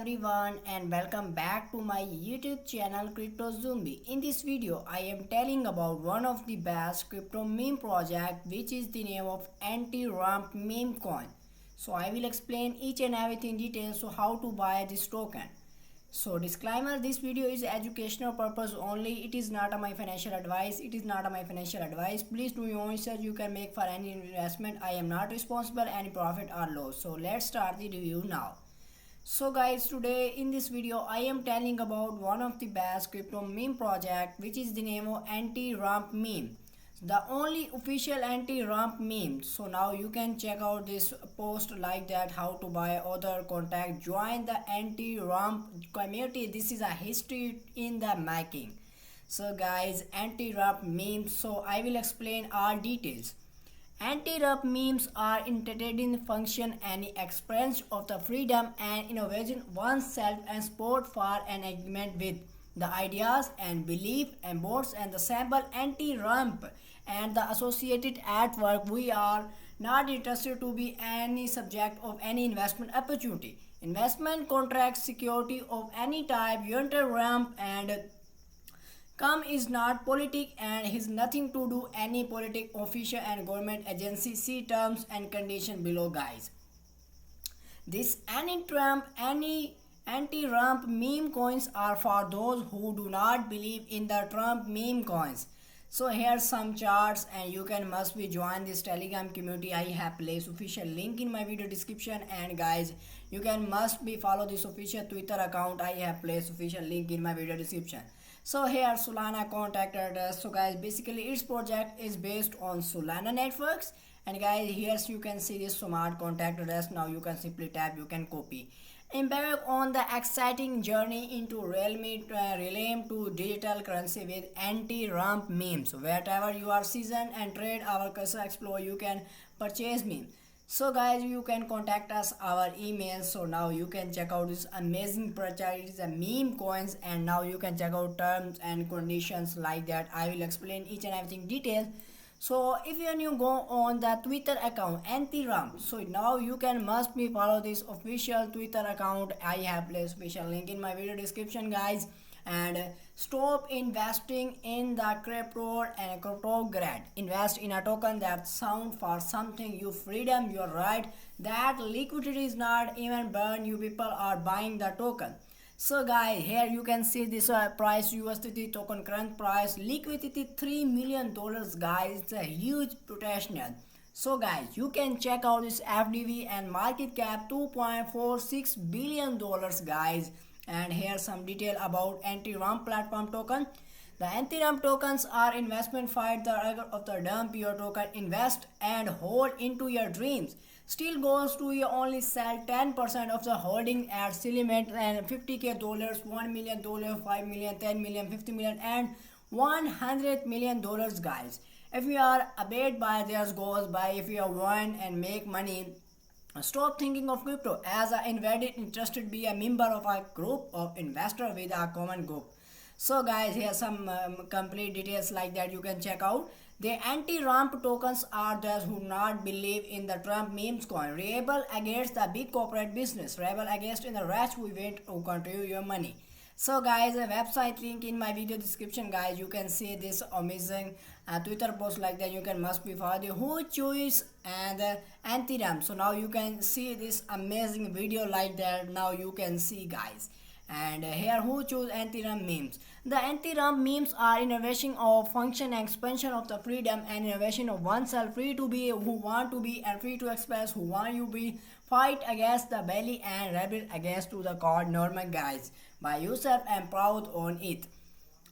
everyone and welcome back to my YouTube channel Crypto Zombie. In this video I am telling about one of the best crypto meme project, which is the name of anti-rump meme coin. So I will explain each and everything in detail, so how to buy this token. So disclaimer, this video is educational purpose only. It is not my financial advice. Please do your own research. You can make for any investment. I am not responsible any profit or loss. So let's start the review now. So guys, today in this video I am telling about one of the best crypto meme project, which is the name of anti-rump meme, the only official anti-rump meme. So now you can check out this post like that, how to buy other contact, join the anti-rump community. This is a history in the making. So guys, anti-rump memes, so I will explain all details. Anti-rump memes are intended in function any expression of the freedom and innovation oneself and support for an agreement with the ideas and belief and boards and the sample anti-rump and the associated artwork. We are not interested to be any subject of any investment opportunity, investment contract, security of any type. You enter rump and come is not politic and has nothing to do any politic official and government agency. See terms and condition below guys. This anti-rump meme coins are for those who do not believe in the Trump meme coins. So here's some charts and you can must be join this Telegram community. I have placed official link in my video description, and guys you can must be follow this official Twitter account. I have placed official link in my video description. So here Solana contact address. So guys, basically its project is based on Solana networks, and guys here you can see this smart contact address. Now you can simply tap, you can copy. Embark on the exciting journey into realm to digital currency with anti-rump memes. Wherever you are seasoned and trade our cursor explore, you can purchase meme. So guys, you can contact us our email. So now you can check out this amazing project. It is a meme coins, and now you can check out terms and conditions like that. I will explain each and everything details. So if you are new, go on the Twitter account anti-rump. So now you can must be follow this official Twitter account. I have placed special link in my video description guys. And stop investing in the crypto and cryptograph. Invest in a token that sound for something. You freedom, your right. That liquidity is not even burn. You people are buying the token. So guys, here you can see this price, USDT token current price, liquidity $3 million guys. It's a huge potential. So guys, you can check out this FDV and market cap $2.46 billion guys. And here's some detail about anti-rump platform token. The anti-rump tokens are investment fight the of the dump your token, invest and hold into your dreams. Still goes to you only sell 10% of the holding at limit and $50K, $1 million, $5 million, $10 million, $50 million and $100 million guys. If you are abate by theirs goes by, if you are won and make money, stop thinking of crypto as an invalid. Interested, be a member of a group of investor with a common group. So guys, here some complete details like that you can check out. The anti-rump tokens are those who not believe in the Trump memes coin. Rebel against the big corporate business. Rebel against in the rich who want to control your money. So guys, a website link in my video description guys. You can see this amazing Twitter post like that. You can must be for the who choose and anti-rump. So now you can see this amazing video like that. Now you can see guys. And here who choose anti-rump memes. The anti-rump memes are innovation of function and expansion of the freedom and innovation of oneself. Free to be who want to be and free to express who want you be. Fight against the belly and rebel against to the code normal guys. By yourself and proud on it.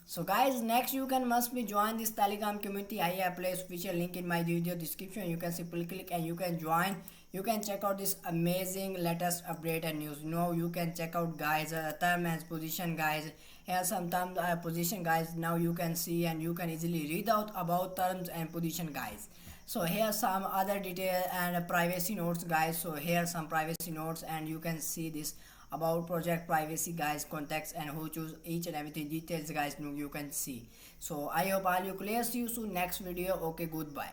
So guys, next you can must be join this Telegram community. I have placed official link in my video description. You can simply click and you can join. You can check out this amazing latest update and news. Now you can check out guys term and position guys. Here some term position guys. Now you can see and you can easily read out about terms and position guys. So here some other detail and privacy notes guys. So here some privacy notes and you can see this about project privacy guys, contacts and who choose each and everything details guys. You can see. So I hope all you clear. See you soon next video. Okay, goodbye.